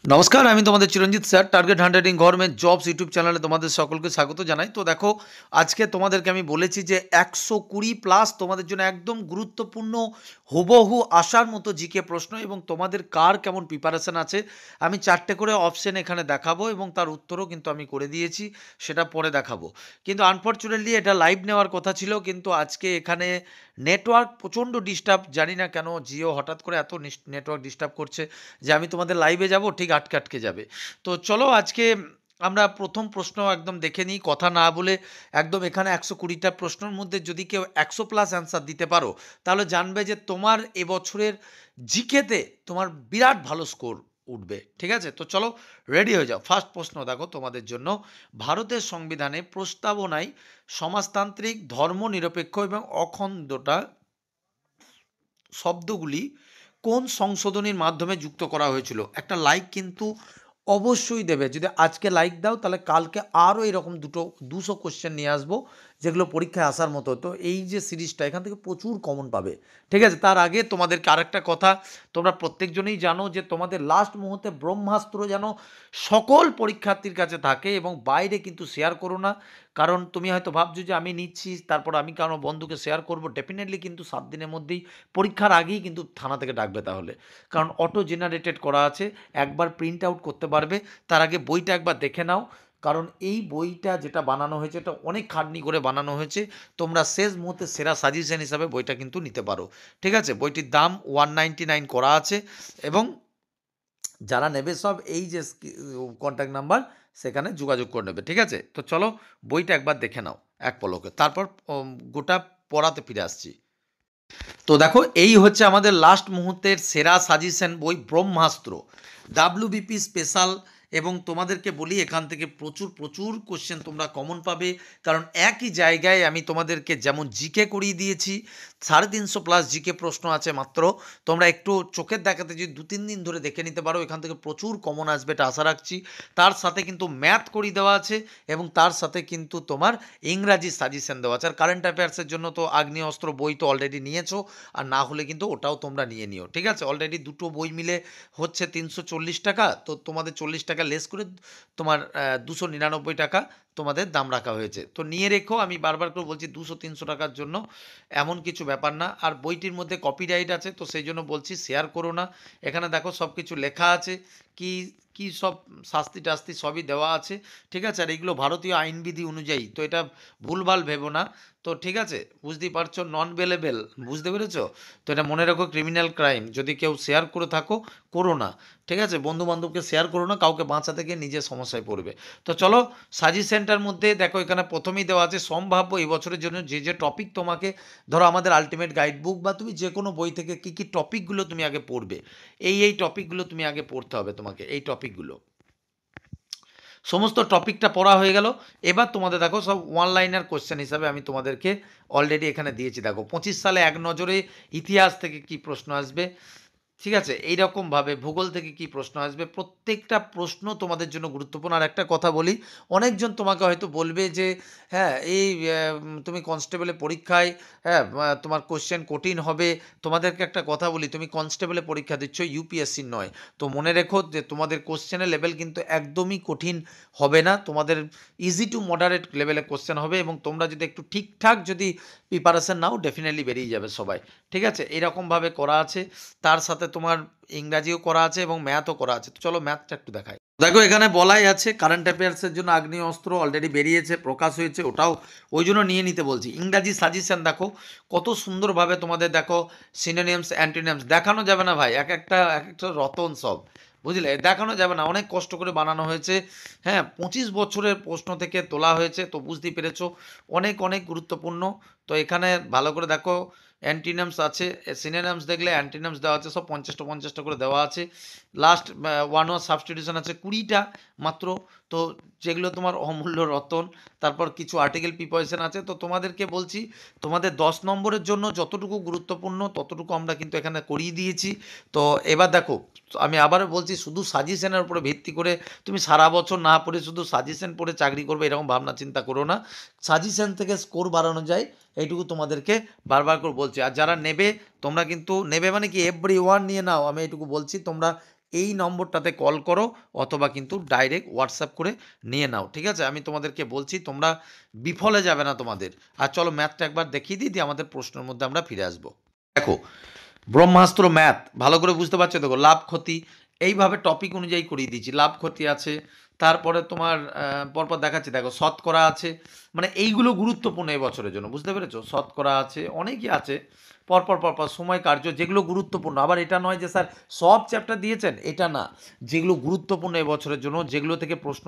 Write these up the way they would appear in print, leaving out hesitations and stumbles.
নমস্কার, আমি তোমাদের চিরঞ্জিত sir. Target হান্ড্রেডিং government jobs YouTube চ্যানেলে তোমাদের সকলকে স্বাগত জানাই। তো দেখো, আজকে তোমাদেরকে আমি বলেছি যে ১২০ প্লাস তোমাদের জন্য একদম গুরুত্বপূর্ণ হুবহু আসার মতো জিকে প্রশ্ন এবং তোমাদের কার কেমন প্রিপারেশন আছে আমি ৪টে করে অপশন এখানে দেখাবো এবং তার উত্তরও কিন্তু আমি করে দিয়েছি, সেটা পরে দেখাবো। কিন্তু আনফরচুনেটলি এটা লাইভ নেওয়ার কথা ছিল, কিন্তু আজকে এখানে নেটওয়ার্ক প্রচণ্ড ডিস্টার্ব, জানি না কেন জিও হঠাৎ করে এত নেটওয়ার্ক ডিস্টার্ব করছে যে আমি তোমাদের লাইভে যাব ঠিক আটকে আটকে যাবে। তো চলো আজকে আমরা প্রথম প্রশ্ন একদম দেখে নিই, কথা না বলে। একদম এখানে ১২০টা প্রশ্নের মধ্যে যদি কেউ ১০০ প্লাস অ্যান্সার দিতে পারো, তাহলে জানবে যে তোমার এবছরের জিকেতে তোমার বিরাট ভালো স্কোর উঠবে। ঠিক আছে, তো চলো রেডি হয়ে যাও। ফার্স্ট প্রশ্ন দেখো তোমাদের জন্য, ভারতের সংবিধানে প্রস্তাবনায় সমাজতান্ত্রিক, ধর্মনিরপেক্ষ এবং অখণ্ডতা শব্দগুলি কোন সংশোধনীর মাধ্যমে যুক্ত করা হয়েছিল? একটা লাইক কিন্তু অবশ্যই দেবে। যদি আজকে লাইক দাও তাহলে কালকে আরও এরকম ২০০ কোশ্চেন নিয়ে আসবো যেগুলো পরীক্ষায় আসার মতো। তো এই যে সিরিজটা, এখান থেকে প্রচুর কমন পাবে। ঠিক আছে, তার আগে তোমাদেরকে আরেকটা কথা, তোমরা প্রত্যেকজনেই জানো যে তোমাদের লাস্ট মুহূর্তে ব্রহ্মাস্ত্র যেন সকল পরীক্ষার্থীর কাছে থাকে এবং বাইরে কিন্তু শেয়ার করো না। কারণ তুমি হয়তো ভাবছো যে আমি নিচ্ছি, তারপর আমি কারো বন্ধুকে শেয়ার করবো। ডেফিনেটলি কিন্তু ৭ দিনের মধ্যেই, পরীক্ষার আগেই কিন্তু থানা থেকে ডাকবে তাহলে। কারণ অটো জেনারেটেড করা আছে, একবার প্রিন্ট আউট করতে পারবে। তার আগে বইটা একবার দেখে নাও, কারণ এই বইটা যেটা বানানো হয়েছে এটা অনেক খাটনি করে বানানো হয়েছে। তোমরা শেষ মুহূর্তে সেরা সাজেশন হিসাবে বইটা কিন্তু নিতে পারো। ঠিক আছে, বইটির দাম 199 করা আছে এবং যারা নেবে সব এই যে কন্ট্যাক্ট নাম্বার, সেখানে যোগাযোগ করে নেবে। ঠিক আছে, তো চলো বইটা একবার দেখে নাও এক পলকে, তারপর গোটা পড়াতে ফিরে আসছি। তো দেখো, এই হচ্ছে আমাদের লাস্ট মুহূর্তের সেরা সাজেশন বই, ব্রহ্মাস্ত্র, ডাব্লিউবিপি স্পেশাল। এবং তোমাদেরকে বলি, এখান থেকে প্রচুর প্রচুর কোশ্চেন তোমরা কমন পাবে, কারণ একই জায়গায় আমি তোমাদেরকে যেমন জিকে করিয়ে দিয়েছি, ৩৫০ প্লাস জিকে প্রশ্ন আছে মাত্র। তোমরা একটু চোখের দেখাতে যদি ২-৩ দিন ধরে দেখে নিতে পারো, এখান থেকে প্রচুর কমন আসবে, এটা আশা রাখছি। তার সাথে কিন্তু ম্যাথ করিয়ে দেওয়া আছে এবং তার সাথে কিন্তু তোমার ইংরাজি সাজেশন দেওয়া আছে। আর কারেন্ট অ্যাফেয়ার্সের জন্য তো আগ্নেয়াস্ত্র বই তো অলরেডি নিয়েছো, আর না হলে কিন্তু ওটাও তোমরা নিয়ে নিও। ঠিক আছে, অলরেডি দুটো বই মিলে হচ্ছে ৩৪০ টাকা, তো তোমাদের ৪০ টাকা লেস করে তোমার ২৯৯ টাকা তোমাদের দাম রাখা হয়েছে। তো নিয়ে রেখো, আমি বারবার করে বলছি ২০০-৩০০ টাকার জন্য এমন কিছু ব্যাপার না। আর বইটির মধ্যে কপিরাইট আছে, তো সেই জন্য বলছি শেয়ার করো না। এখানে দেখো সব কিছু লেখা আছে, কি কি সব শাস্তি টাস্তি সবই দেওয়া আছে। ঠিক আছে, আর এগুলো ভারতীয় আইনবিধি অনুযায়ী, তো এটা ভুলভাল ভেবো না। তো ঠিক আছে, বুঝতেই পারছো, নন বেলেবেল, বুঝতে পেরেছো? তো এটা মনে রাখো, ক্রিমিনাল ক্রাইম। যদি কেউ শেয়ার করে থাকো, করো না। ঠিক আছে, বন্ধু বান্ধবকে শেয়ার করো না, কাউকে বাঁচাতে গিয়ে নিজে সমস্যায় পড়বে। তো চলো, সাজেশনটার মধ্যে দেখো এখানে প্রথমেই দেওয়া আছে সম্ভাব্য এই বছরের জন্য যে যে টপিক তোমাকে, ধরো আমাদের আলটিমেট গাইড বুক বা তুমি যে কোনো বই থেকে কী কী টপিকগুলো তুমি আগে পড়বে, এই টপিকগুলো তুমি আগে পড়তে হবে তোমাকে, এই টপিকগুলো। সমস্ত টপিকটা পড়া হয়ে গেল। এবার তোমাদের দেখো সব ওয়ান লাইনার কোশ্চেন হিসাবে আমি তোমাদেরকে অলরেডি এখানে দিয়েছি। দেখো ২৫ সালে এক নজরে ইতিহাস থেকে কি প্রশ্ন আসবে। ঠিক আছে, এইরকমভাবে ভূগোল থেকে কি প্রশ্ন আসবে, প্রত্যেকটা প্রশ্ন তোমাদের জন্য গুরুত্বপূর্ণ। আর একটা কথা বলি, অনেকজন তোমাকে হয়তো বলবে যে হ্যাঁ এই তুমি কনস্টেবলের পরীক্ষায়, হ্যাঁ তোমার কোশ্চেন কঠিন হবে। তোমাদেরকে একটা কথা বলি, তুমি কনস্টেবলের পরীক্ষা দিচ্ছ, ইউপিএসসির নয়। তো মনে রেখো যে তোমাদের কোশ্চেনের লেভেল কিন্তু একদমই কঠিন হবে না, তোমাদের ইজি টু মডারেট লেভেলের কোশ্চেন হবে এবং তোমরা যদি একটু ঠিকঠাক যদি প্রিপারেশন নাও, ডেফিনেটলি বেরিয়ে যাবে সবাই। ঠিক আছে, এরকমভাবে করা আছে। তার সাথে তোমার ইংরাজিও করা আছে এবং ম্যাথও করা আছে। তো চলো ম্যাথটা একটু দেখাই। দেখো এখানে বলাই আছে কারেন্ট অ্যাফেয়ার্সের জন্য আগ্নেয়াস্ত্র অলরেডি বেরিয়েছে, প্রকাশ হয়েছে, ওটাও ওই জন্য নিয়ে নিতে বলছি। ইংরাজি সাজেশন দেখো কত সুন্দরভাবে তোমাদের, দেখো সিনোনিমস অ্যান্টোনিমস দেখানো যাবে না ভাই, এক একটা রতন সব, বুঝলে, দেখানো যাবে না, অনেক কষ্ট করে বানানো হয়েছে। হ্যাঁ, ২৫ বছরের প্রশ্ন থেকে তোলা হয়েছে, তো বুঝতেই পেরেছো অনেক অনেক গুরুত্বপূর্ণ। তো এখানে ভালো করে দেখো, অ্যান্টিনামস আছে, সিনোনিমস দেখলে অ্যান্টিনামস দেওয়া আছে, সব ৫০টা ৫০টা করে দেওয়া আছে। লাস্ট ওয়ান ওয়ার্ড সাবস্টিটিউশন আছে ২০টা মাত্র, তো যেগুলো তোমার অমূল্য রতন। তারপর কিছু আর্টিকেল প্রিপোজিশন আছে। তো তোমাদেরকে বলছি, তোমাদের ১০ নম্বরের জন্য যতটুকু গুরুত্বপূর্ণ ততটুকু আমরা কিন্তু এখানে করিয়ে দিয়েছি। তো এবার দেখো, আমি আবারও বলছি, শুধু সাজেশনের উপরে ভিত্তি করে তুমি সারা বছর না পড়ে শুধু সাজেশন পড়ে চাকরি করবে এরকম ভাবনা চিন্তা করো না। সাজেশন থেকে স্কোর বাড়ানো যায়, এইটুকু তোমাদেরকে বারবার করে বলছি। আর যারা নেবে, তোমরা কিন্তু নেবে মানে কি এভরি ওয়ান নিয়ে নাও, আমি এইটুকু বলছি। তোমরা এই নম্বরটাতে কল করো অথবা কিন্তু ডাইরেক্ট হোয়াটসঅ্যাপ করে নিয়ে নাও, ঠিক আছে? আমি তোমাদেরকে বলছি তোমরা বিফলে যাবে না তোমাদের। আর চলো ম্যাথটা একবার দেখিয়ে দিই, দিয়ে আমাদের প্রশ্নের মধ্যে আমরা ফিরে আসবো। দেখো ব্রহ্মাস্ত্র ম্যাথ ভালো করে বুঝতে পারছো? দেখো লাভ ক্ষতি এইভাবে টপিক অনুযায়ী করিয়ে দিয়েছি। লাভ ক্ষতি আছে, তারপরে তোমার পরপর দেখাচ্ছি, দেখো শতকরা আছে, মানে এইগুলো গুরুত্বপূর্ণ এই বছরের জন্য, বুঝতে পেরেছো? শতকরা আছে, অনেকই আছে পরপর সময় কার্য, যেগুলো গুরুত্বপূর্ণ। আবার এটা নয় যে স্যার সব চ্যাপ্টার দিয়েছেন, এটা না, যেগুলো গুরুত্বপূর্ণ এই বছরের জন্য, যেগুলো থেকে প্রশ্ন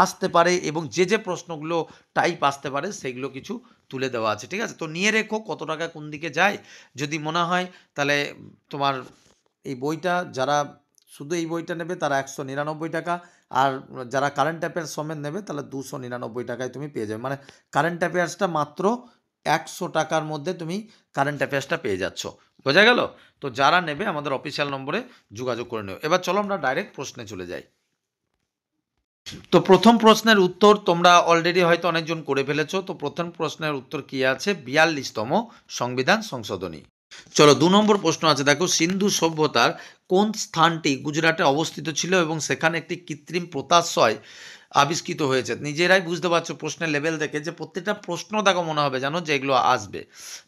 আসতে পারে এবং যে প্রশ্নগুলো টাইপ আসতে পারে সেগুলো কিছু তুলে দেওয়া আছে, ঠিক আছে? তো নিয়ে রেখো কত টাকা কোন দিকে যায়, যদি মনে হয় তাহলে তোমার এই বইটা, যারা শুধু এই বইটা নেবে তারা 199 টাকা, আর যারা কারেন্ট অ্যাফেয়ার্স সমেত নেবে তাহলে 299 টাকায় তুমি পেয়ে যাবে। মানে কারেন্ট অ্যাফেয়ার্সটা মাত্র 100 টাকার মধ্যে তুমি কারেন্ট অ্যাফেয়ার্সটা পেয়ে যাচ্ছ, বোঝা গেল? তো যারা নেবে আমাদের অফিসিয়াল নম্বরে যোগাযোগ করে নেবে। এবার চলো আমরা ডাইরেক্ট প্রশ্নে চলে যাই। তো প্রথম প্রশ্নের উত্তর তোমরা অলরেডি হয়তো অনেকজন করে ফেলেছো। তো প্রথম প্রশ্নের উত্তর কি আছে? 42তম সংবিধান সংশোধনী। চলো 2 নম্বর প্রশ্ন আছে, দেখো সিন্ধু সভ্যতার কোন স্থানটি গুজরাটে অবস্থিত ছিল এবং সেখানে একটি কৃত্রিম পোতাশ্রয় আবিষ্কৃত হয়েছে? নিজেরাই বুঝতে পারছো প্রশ্নের লেভেল দেখে যে প্রত্যেকটা প্রশ্ন দেখো মনে হবে জানো যে এগুলো আসবে।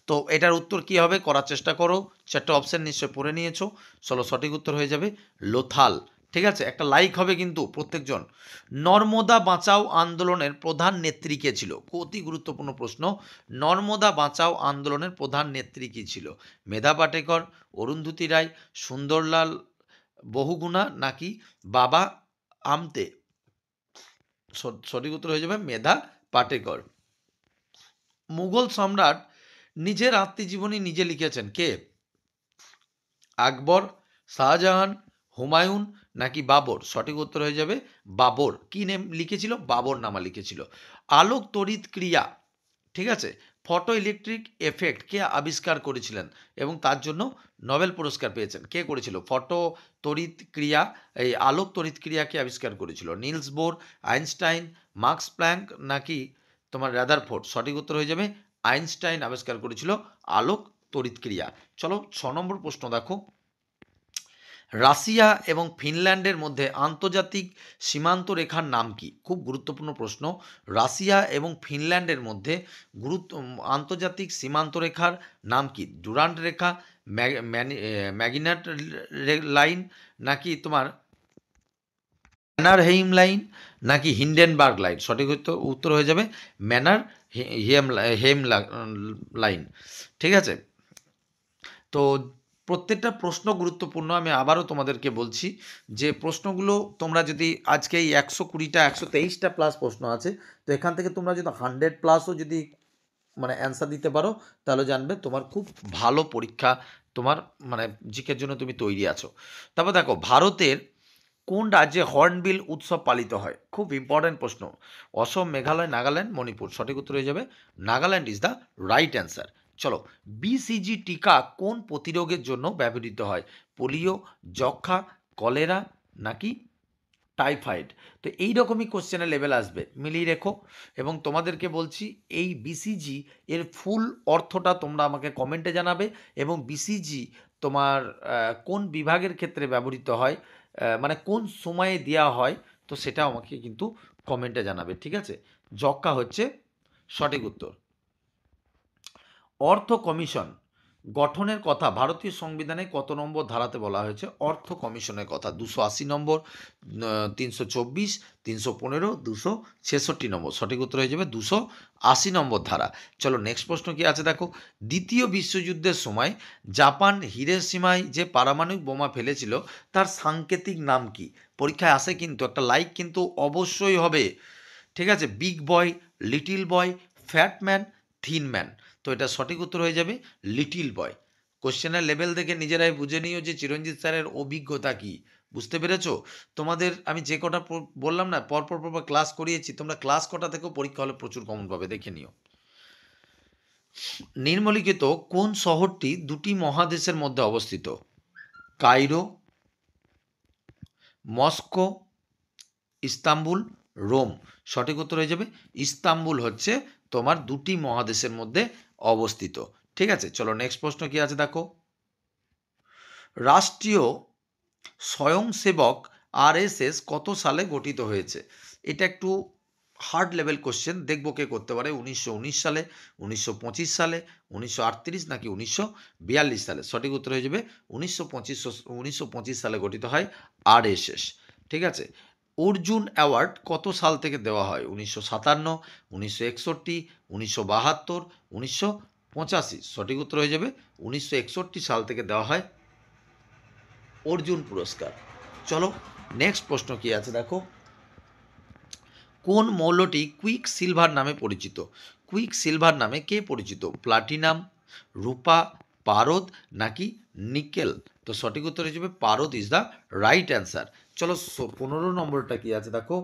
তো এটার উত্তর কি হবে করার চেষ্টা করো, 4টে অপশন নিশ্চয় পড়ে নিয়েছো। চলো সঠিক উত্তর হয়ে যাবে লোথাল, ঠিক আছে? একটা লাইক হবে কিন্তু প্রত্যেকজন। নর্মদা বাঁচাও আন্দোলনের প্রধান নেত্রী কে ছিল? অতি গুরুত্বপূর্ণ প্রশ্ন। নর্মদা বাঁচাও আন্দোলনের প্রধান নেত্রী কি ছিল? মেধা পাটেকর, অরুন্ধতী রায়, সুন্দরলাল বহুগুণা নাকি বাবা আমতে? সঠিক উত্তর হয়ে যাবে মেধা পাটেকর। মুঘল সম্রাট নিজের আত্মজীবনী নিজে লিখেছেন কে? আকবর, শাহজাহান, হুমায়ুন নাকি বাবর? সঠিক উত্তর হয়ে যাবে বাবর। কি নেম লিখেছিল? বাবর নামা লিখেছিল। আলোক তড়িৎ ক্রিয়া, ঠিক আছে, ফটো ইলেকট্রিক এফেক্ট কে আবিষ্কার করেছিলেন এবং তার জন্য নোবেল পুরস্কার পেয়েছেন? কে করেছিল ফটো তড়িৎ ক্রিয়া, এই আলোক তড়িৎ ক্রিয়া কে আবিষ্কার করেছিল? Niels Bohr, Einstein, Max Planck নাকি তোমার রাদারফোর্ড? সঠিক উত্তর হয়ে যাবে আইনস্টাইন আবিষ্কার করেছিল আলোক তড়িৎ ক্রিয়া। চলো 6 নম্বর প্রশ্ন দেখো, রাশিয়া এবং ফিনল্যান্ডের মধ্যে আন্তর্জাতিক সীমান্ত রেখার নাম কি? খুব গুরুত্বপূর্ণ প্রশ্ন। রাশিয়া এবং ফিনল্যান্ডের মধ্যে আন্তর্জাতিক সীমান্ত রেখার নাম কি? ডুরান্ট রেখা, ম্যাগিনাট লাইন নাকি তোমার ম্যানারহেইম লাইন নাকি হিন্ডেনবার্গ লাইন? সঠিক উত্তর হয়ে যাবে ম্যানার হেম লাইন, ঠিক আছে? তো প্রত্যেকটা প্রশ্ন গুরুত্বপূর্ণ। আমি আবারও তোমাদেরকে বলছি যে প্রশ্নগুলো তোমরা যদি আজকে এই 120টা 123টা প্লাস প্রশ্ন আছে, তো এখান থেকে তোমরা যদি 100 প্লাসও যদি মানে অ্যান্সার দিতে পারো তাহলে জানবে তোমার খুব ভালো পরীক্ষা, তোমার মানে জিকের জন্য তুমি তৈরি আছো। তারপর দেখো ভারতের কোন রাজ্যে হর্নবিল উৎসব পালিত হয়? খুব ইম্পর্ট্যান্ট প্রশ্ন। অসম, মেঘালয়, নাগাল্যান্ড, মণিপুর? সঠিক উত্তর হয়ে যাবে Nagaland is the right answer. চলো বিসিজি টিকা কোন প্রতিরোগের জন্য ব্যবহৃত হয়? পোলিও, যক্ষা, কলেরা নাকি টাইফয়েড? তো এই রকমই কোশ্চেনের লেভেল আসবে, মিলিয়ে রেখো। এবং তোমাদেরকে বলছি এই বিসিজি এর ফুল অর্থটা তোমরা আমাকে কমেন্টে জানাবে, এবং বিসিজি তোমার কোন বিভাগের ক্ষেত্রে ব্যবহৃত হয়, মানে কোন সময়ে দেওয়া হয়, তো সেটা আমাকে কিন্তু কমেন্টে জানাবে, ঠিক আছে? যক্ষা হচ্ছে সঠিক উত্তর। অর্থ কমিশন গঠনের কথা ভারতীয় সংবিধানে কত নম্বর ধারাতে বলা হয়েছে? অর্থ কমিশনের কথা 280 নম্বর, 324, 315, 266 নম্বর। সঠিক উত্তর হয়ে যাবে 280 নম্বর ধারা। চলো নেক্সট প্রশ্ন কি আছে দেখো, দ্বিতীয় বিশ্বযুদ্ধের সময় জাপান হিরোশিমায় যে পারমাণবিক বোমা ফেলেছিল তার সাংকেতিক নাম কি? পরীক্ষায় আসে কিন্তু, একটা লাইক কিন্তু অবশ্যই হবে, ঠিক আছে? Big boy, little boy, fat man, thin man? তো এটা সঠিক উত্তর হয়ে যাবে লিটিল বয়। কোশ্চেনের লেভেল দেখে নিজেরাই বুঝে নিও যে চিরঞ্জিত স্যারের অভিজ্ঞতা কি, বুঝতে পেরেছো? তোমাদের আমি যে কটা বললাম না, পরপর ক্লাস করিয়েছি, তোমরা ক্লাস কটা থেকেও পরীক্ষা হলে প্রচুর কমন পাবে, দেখে নিও। নিম্নলিখিত কোন শহরটি দুটি মহাদেশের মধ্যে অবস্থিত? Cairo, Moscow, Istanbul, Rome? সঠিক উত্তর হয়ে যাবে ইস্তাম্বুল হচ্ছে তোমার দুটি মহাদেশের মধ্যে অবস্থিত, ঠিক আছে? চলো নেক্সট প্রশ্ন কি আছে দেখো, রাষ্ট্রীয় স্বয়ংসেবক আরএসএস কত সালে গঠিত হয়েছে? এটা একটু হার্ড লেভেল কোশ্চেন, দেখবো কে করতে পারে। 1919 সালে, 1925 সালে, 1938 নাকি 1942 সালে? সঠিক উত্তর হয়ে যাবে 1925 সালে গঠিত হয় আরএসএস। ঠিক আছে। অর্জুন অ্যাওয়ার্ড কত সাল থেকে দেওয়া হয়? 1957, 1961, 1972, 1985? সঠিক উত্তর হয়ে যাবে 1961 সাল থেকে দেওয়া হয় অর্জুন পুরস্কার। চলো নেক্সট প্রশ্ন কি আছে দেখো। কোন মৌলটি কুইক সিলভার নামে পরিচিত? কুইক সিলভার নামে কে পরিচিত? প্লাটিনাম, রূপা, পারদ নাকি নিকেল? তো সঠিক উত্তর হিসেবে পারদ ইজ দ্য রাইট অ্যান্সার। চলো 15 নম্বরটা কি আছে দেখো।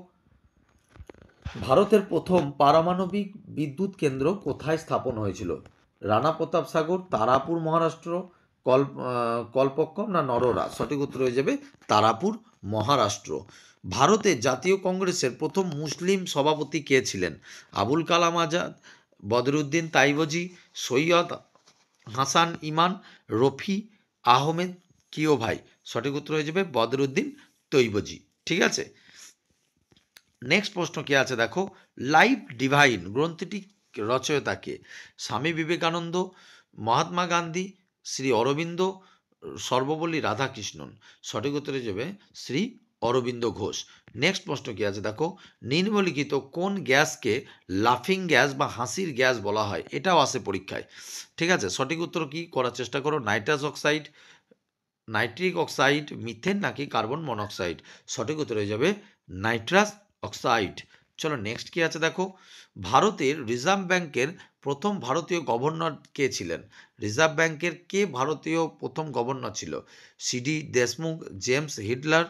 ভারতের প্রথম পারমাণবিক বিদ্যুৎ কেন্দ্র কোথায় স্থাপন হয়েছিল? রানা প্রতাপ সাগর, তারাপুর মহারাষ্ট্র, কল্পক্কম না নরোরা? সঠিক উত্তর হয়ে যাবে তারাপুর মহারাষ্ট্র। ভারতের জাতীয় কংগ্রেসের প্রথম মুসলিম সভাপতি কে ছিলেন? আবুল কালাম আজাদ, বদরুদ্দিন তাইবজি, সৈয়দ হাসান ইমান, রফি আহমেদ কিও ভাই? সঠিক উত্তর হয়ে যাবে বদরুদ্দিন তৈবজি। ঠিক আছে। নেক্সট প্রশ্ন কি আছে দেখো। লাইফ ডিভাইন গ্রন্থটি রচয়িতা কে? স্বামী বিবেকানন্দ, মহাত্মা গান্ধী, শ্রী অরবিন্দ, সর্বপল্লী রাধাকৃষ্ণন? সঠিক উত্তর হয়ে যাবে শ্রী অরবিন্দ ঘোষ। নেক্সট প্রশ্ন কি আছে দেখো। নিম্নলিখিত কোন গ্যাসকে লাফিং গ্যাস বা হাসির গ্যাস বলা হয়? এটাও আসে পরীক্ষায়। ঠিক আছে। সঠিক উত্তর কি করার চেষ্টা করো। Nitrous oxide, nitric oxide, methane নাকি কার্বন মনোক্সাইড? সঠিক উত্তর হয়ে যাবে নাইট্রাস অক্সাইড। চলো নেক্সট কি আছে দেখো। ভারতের রিজার্ভ ব্যাংকের প্রথম ভারতীয় গভর্নর কে ছিলেন? রিজার্ভ ব্যাংকের কে ভারতীয় প্রথম গভর্নর ছিল? CD Deshmukh, James Hitler,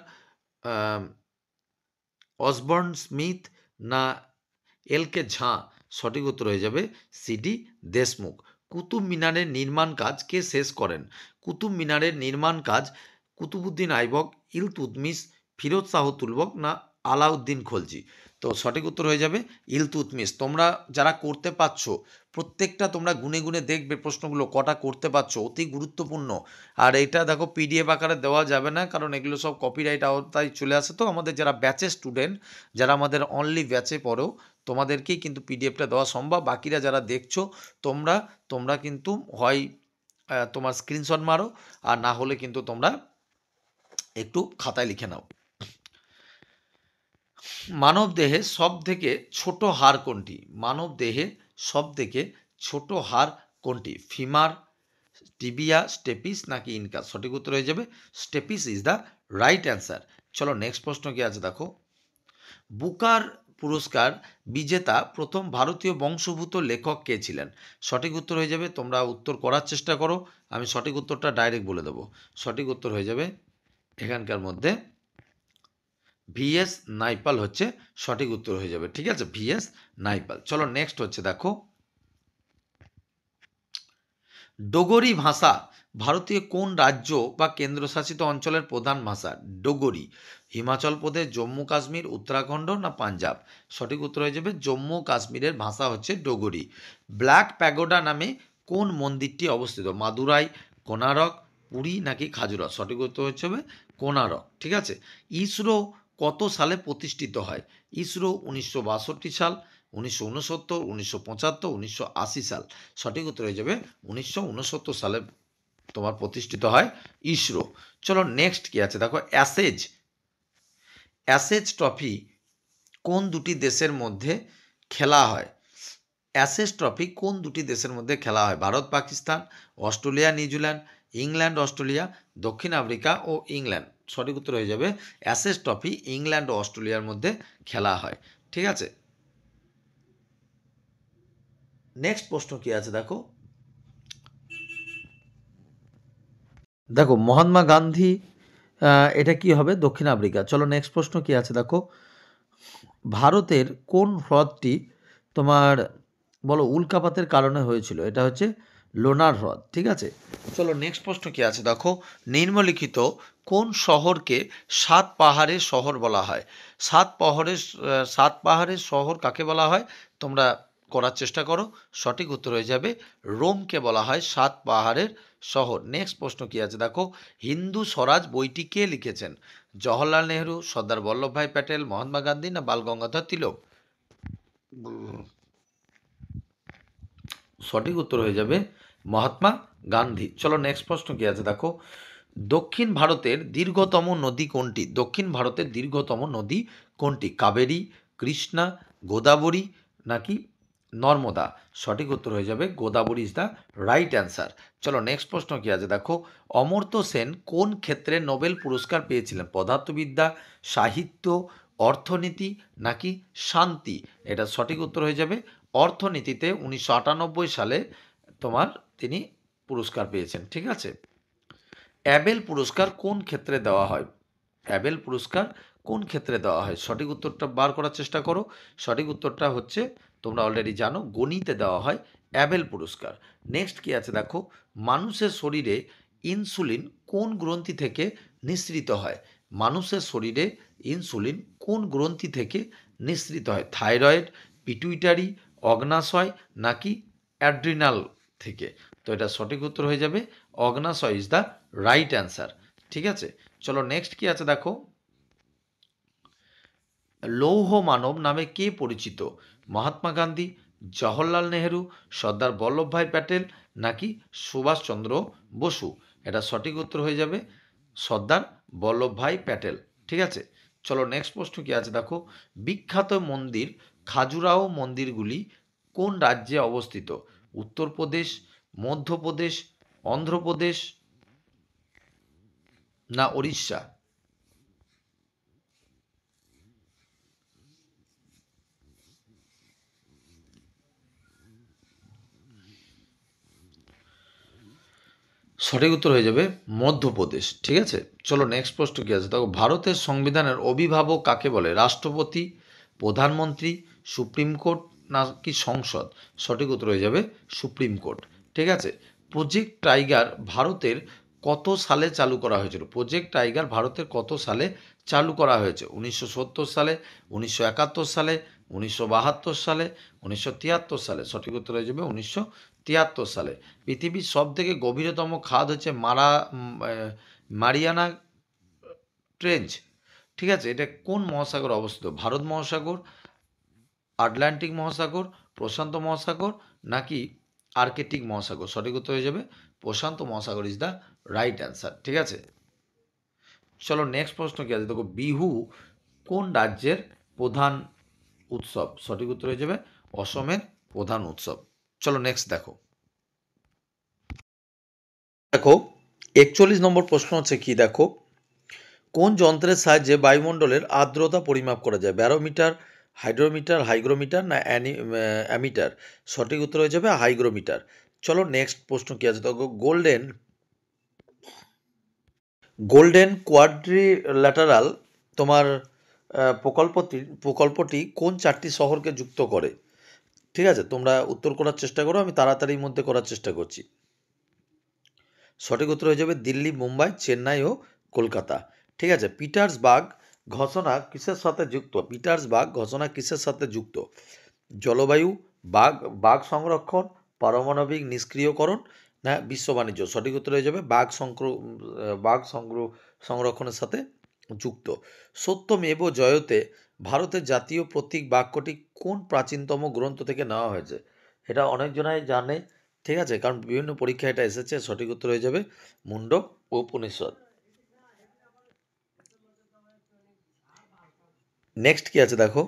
Osborne Smith না এল কে ঝাঁ? সঠিক উত্তর হয়ে যাবে সিডি দেশমুখ। কুতুব মিনারের নির্মাণ কাজ কে শেষ করেন? কুতুব মিনারের নির্মাণ কাজ কুতুবুদ্দিন আইবক, ইলতুৎমিশ, ফিরোজ শাহ তুগলক না আলাউদ্দিন খলজি? তো সঠিক উত্তর হয়ে যাবে ইলতুৎমিশ। তোমরা যারা করতে পারছো প্রত্যেকটা তোমরা গুনে গুনে দেখবে প্রশ্নগুলো কটা করতে পারছো, অতি গুরুত্বপূর্ণ। আর এটা দেখো পিডিএফ আকারে দেওয়া যাবে না, কারণ এগুলো সব কপিরাইট আওতায় চলে আসে। তো আমাদের যারা ব্যাচের স্টুডেন্ট, যারা আমাদের অনলি ব্যাচে পড়ো, তোমাদেরকেই কিন্তু পিডিএফটা দেওয়া সম্ভব। বাকিরা যারা দেখছো তোমরা কিন্তু হয় তোমার স্ক্রিনশট মারো, আর না হলে কিন্তু তোমরা একটু খাতায় লিখে নাও। মানব দেহের সব থেকে ছোট হাড় কোনটি? মানব দেহের সব থেকে ছোট হাড় কোনটি? ফিমার, টিবিয়া, স্টেপিস নাকি ইনকাস? সঠিক উত্তর হয়ে যাবে stapes is the right answer. চলো নেক্সট প্রশ্ন কি আছে দেখো। বুকার পুরস্কার বিজেতা প্রথম ভারতীয় বংশোদ্ভূত লেখক কে ছিলেন? সঠিক উত্তর হয়ে যাবে, তোমরা উত্তর করার চেষ্টা করো, আমি সঠিক উত্তরটা ডাইরেক্ট বলে দেবো। সঠিক উত্তর হয়ে যাবে এখানকার মধ্যে ভিএস নাইপাল হচ্ছে সঠিক উত্তর হয়ে যাবে। ঠিক আছে, ভিএস নাইপাল। চলো নেক্সট হচ্ছে দেখো। ডোগরি ভাষা ভারতীয় কোন রাজ্য বা কেন্দ্রশাসিত অঞ্চলের প্রধান ভাষা? ডোগরি। হিমাচল প্রদেশ, জম্মু কাশ্মীর, উত্তরাখণ্ড না পাঞ্জাব? সঠিক উত্তর হয়ে যাবে জম্মু কাশ্মীরের ভাষা হচ্ছে ডোগরি। ব্ল্যাক প্যাগোডা নামে কোন মন্দিরটি অবস্থিত? মাদুরাই, কোনারক, পুরী নাকি খাজুরা? সঠিক উত্তর হচ্ছে কোনারক। ঠিক আছে। ইসরো কত সালে প্রতিষ্ঠিত হয়? ইসরো 1962 সাল, 1969, 1975, 1980 সাল? সঠিক উত্তর হয়ে যাবে 1969 সালে তোমার প্রতিষ্ঠিত হয় ইসরো। চলো নেক্সট কি আছে দেখো। অ্যাশেজ ট্রফি কোন দুটি দেশের মধ্যে খেলা হয়? অ্যাশেজ ট্রফি কোন দুটি দেশের মধ্যে খেলা হয়? Bharat Pakistan, Australia New Zealand, England Australia, দক্ষিণ আফ্রিকা ও ইংল্যান্ড? সঠিক উত্তর হয়ে যাবে অ্যাশেজ ট্রফি ইংল্যান্ড ও অস্ট্রেলিয়ার মধ্যে খেলা হয়। ঠিক আছে। নেক্সট প্রশ্ন কি আছে দেখো। দেখো মহাত্মা গান্ধী, এটা কি হবে? দক্ষিণ আফ্রিকা। চলো নেক্সট প্রশ্ন কি আছে দেখো। ভারতের কোন হ্রদটি তোমার বলো উল্কাপাতের কারণে হয়েছিল? এটা হচ্ছে লোনার হ্রদ। ঠিক আছে। চলো নেক্সট প্রশ্ন কি আছে দেখো। নিম্নলিখিত কোন শহরকে সাত পাহাড়ের শহর বলা হয়? সাত পাহাড়ের শহর কাকে বলা হয়? তোমরা করার চেষ্টা করো। সঠিক উত্তর হয়ে যাবে রোমকে বলা হয় সাত পাহাড়ের শহর। নেক্সট প্রশ্ন কি আছে দেখো, হিন্দু স্বরাজ বইটি কে লিখেছেন? জওহরলাল নেহরু, সর্দার বল্লভভাই প্যাটেল, মহাত্মা গান্ধী না বাল গঙ্গাধর তিলক? সঠিক উত্তর হয়ে যাবে মহাত্মা গান্ধী। চলো নেক্সট প্রশ্ন কি আছে দেখো, দক্ষিণ ভারতের দীর্ঘতম নদী কোনটি? দক্ষিণ ভারতের দীর্ঘতম নদী কোনটি? কাবেরী, কৃষ্ণা, গোদাবরী নাকি নর্মদা? সঠিক উত্তর হয়ে যাবে Godavari is the right answer. চলো নেক্সট প্রশ্ন কি আছে দেখো, অমর্ত্য সেন কোন ক্ষেত্রে নোবেল পুরস্কার পেয়েছিলেন? পদার্থবিদ্যা, সাহিত্য, অর্থনীতি নাকি শান্তি? এটা সঠিক উত্তর হয়ে যাবে অর্থনীতিতে। 1998 সালে তোমার তিনি পুরস্কার পেয়েছেন। ঠিক আছে, অ্যাবেল পুরস্কার কোন ক্ষেত্রে দেওয়া হয়? অ্যাবেল পুরস্কার কোন ক্ষেত্রে দেওয়া হয়? সঠিক উত্তরটা বার করার চেষ্টা করো। সঠিক উত্তরটা হচ্ছে, তোমরা অলরেডি জানো, গণিতে দেওয়া হয় অ্যাবেল পুরস্কার। নেক্সট কি আছে দেখো, মানুষের শরীরে ইনসুলিন কোন গ্রন্থি থেকে নিঃসৃত হয়? মানুষের শরীরে ইনসুলিন কোন গ্রন্থি থেকে নিঃসৃত হয়? থাইরয়েড, পিটুইটারি, অগ্নাশয় নাকি অ্যাড্রিনাল থেকে? তো এটা সঠিক উত্তর হয়ে যাবে অগ্নাশয় ইজ দ্য রাইট অ্যান্সার। ঠিক আছে, চলো নেক্সট কি আছে দেখো, লৌহ মানব নামে কে পরিচিত? মহাত্মা গান্ধী, জওহরলাল নেহেরু, সর্দার বল্লভভাই প্যাটেল নাকি সুভাষচন্দ্র বসু? এটা সঠিক উত্তর হয়ে যাবে সর্দার বল্লভভাই প্যাটেল। ঠিক আছে, চলো নেক্সট প্রশ্ন কি আছে দেখো, বিখ্যাত মন্দির খাজুরাহো মন্দিরগুলি কোন রাজ্যে অবস্থিত? উত্তরপ্রদেশ, মধ্যপ্রদেশ, অন্ধ্রপ্রদেশ না উড়িষ্যা? সঠিক উত্তর হয়ে যাবে মধ্যপ্রদেশ। ঠিক আছে, চলো নেক্সট প্রশ্ন কি আছে দেখো, ভারতের সংবিধানের অভিভাবক কাকে বলে? রাষ্ট্রপতি, প্রধানমন্ত্রী, সুপ্রিম কোর্ট নাকি সংসদ? সঠিক উত্তর হয়ে যাবে সুপ্রিম কোর্ট। ঠিক আছে, প্রজেক্ট টাইগার ভারতের কত সালে চালু করা হয়েছিল? প্রজেক্ট টাইগার ভারতের কত সালে চালু করা হয়েছে? 1970 সালে, 1971 সালে, 1972 সালে, 1973 সালে? সঠিক উত্তর হয়ে যাবে 1973 সালে। পৃথিবীর সবথেকে গভীরতম খাদ হচ্ছে মারিয়ানা ট্রেঞ্চ। ঠিক আছে, এটা কোন মহাসাগরে অবস্থিত? ভারত মহাসাগর, আটলান্টিক মহাসাগর, প্রশান্ত মহাসাগর নাকি আর্কটিক মহাসাগর? সঠিক উত্তর হয়ে যাবে প্রশান্ত মহাসাগর ইজ দ্য রাইট অ্যান্সার। ঠিক আছে, চলো নেক্সট প্রশ্ন কি আছে দেখো, বিহু কোন রাজ্যের প্রধান উৎসব? সঠিক উত্তর হয়ে যাবে অসমের প্রধান উৎসব। চলো নেক্সট দেখো, দেখো 41 নম্বর প্রশ্ন হচ্ছে কি দেখো, কোন যন্ত্রের সাহায্যে বায়ুমণ্ডলের আর্দ্রতা পরিমাপ করা যায়? ব্যারোমিটার, হাইড্রোমিটার, হাইগ্রোমিটার না অ্যামিটার? সঠিক উত্তর হয়ে যাবে হাইগ্রোমিটার। চলো নেক্সট প্রশ্ন কি আছে দেখো, গোল্ডেন কোয়াড্রিল্যাটারাল তোমার প্রকল্পটি কোন 4টি শহরকে যুক্ত করে? ঠিক আছে, তোমরা উত্তর করার চেষ্টা করো, আমি তাড়াতাড়ির মধ্যে করার চেষ্টা করছি। সঠিক উত্তর হয়ে যাবে দিল্লি, মুম্বাই, চেন্নাই ও কলকাতা। ঠিক আছে, পিটার্সবার্গ ঘোষণা কিসের সাথে যুক্ত? পিটার্সবার্গ ঘোষণা কিসের সাথে যুক্ত? জলবায়ু, বাঘ সংরক্ষণ, পারমাণবিক নিষ্ক্রিয়করণ না বিশ্ব বাণিজ্য? সঠিক উত্তর হয়ে যাবে বাঘ সংরক্ষণের সাথে যুক্ত। সত্যমেব জয়তে ভারতের জাতীয় প্রতীক বাক্যটি কোন প্রাচীনতম গ্রন্থ থেকে নেওয়া হয়েছে? এটা অনেকজনাই জানে। ঠিক আছে, কারণ বিভিন্ন পরীক্ষায় এটা এসেছে। সঠিক উত্তর হয়ে যাবে মুন্ডক উপনিষদ। নেক্সট কি আছে দেখো,